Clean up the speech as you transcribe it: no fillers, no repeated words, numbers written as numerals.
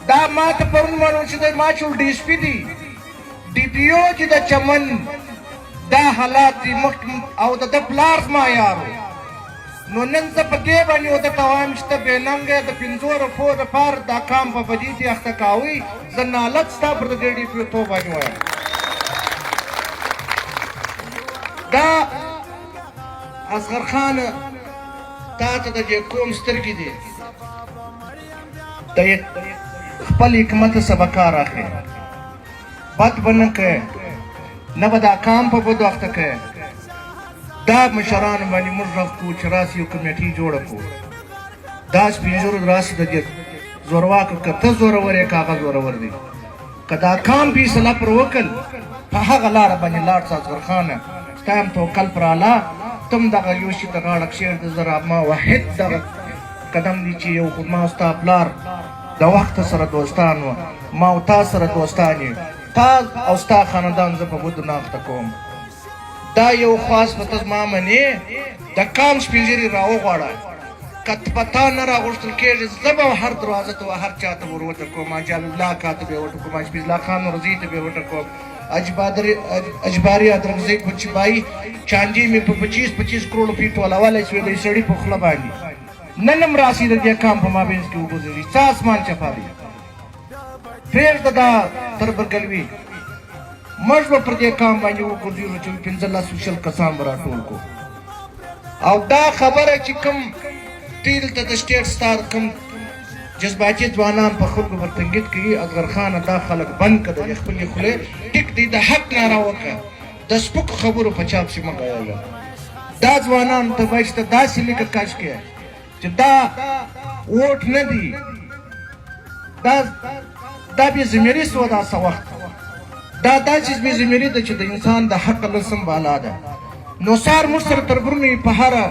دا ما ته پرون معلوم چې د ما چې ډي اس پي دي ډي پي او چې د چمن دا حالات دي او د ده پلار زما یار نو نن زه په دې باندې ورته ته وایم چې ته بېننګه د 5 روپو دپاره دا کام په بدي دې اخته کاوئ زه نالت ستا پر د دې ډي پي او تو باندې وایم دا اصغر خانه تا ته د دې کوم سترګې دي د خپل حکمت سبق کار اخلي بد به نه کوې نه به دا کام په بدو اخته کوې دا مشرانو باندې موږ غږ کوو چې راسي یو کمیټي جوړه کړو دا سپین ږیرو راسي د دې زورواکو که ته زورور یې که هغه زورور دی که دا کام فیصله پر وکړ په هغه لاره باندې لاړ شه اصغر خانه ستا هم توکل پر الله تم دغه یو شي ته غاړه کښېږده زه ما واحد دغه قدم دی چې یو خو ما او ستا پلار د وخت سره دوستان وه ما او تا سره دوستان یې تا او ستا خاندان زه په بدو نه اخته کوم دا یو خاص په ته زما منې د کام سپین ږیري راوغواړه که په تا نه راغوښتل کېږي زه به هر دروازه ته هر چا ته ور وټه کوم جلال الله کا ته به یې وټه کوم حفیظ الله خان نورزي ته به یې وټه کوم اجباري ادرکزۍ پچبایي چاندي مې په 25 کروڑو فیټ ولولی شوې د سړي په خوله باندې نن هم راسي د دې کام په مابینځ کې وګرځېږي څه اسمان چپا دی پرېږده دا تربرګلوي موږ به پر دې کام باندې وګرځېږو چې 15 کسان به راټول کړو او دا خبره چې کوم دلته د سټیټ ستا کوم جذباتي ځوانان په خلکو پر تنګید کوي اصغر خانه دا خلک بند کړه د خپلې خولې ټیک دی د حق ناره وکړه د سپکو خبرو په چا پسې مه ګایه دا ځوانانو ته باید چې ته داسې لیکه کش کړې چې دا ووټ نه دی دا بې ضمیري سوه دا څه وخت دا داسې بې ضمیري ده چې د انسان د حق لسم بالا ده نو سار موږ سره تربرونه په هره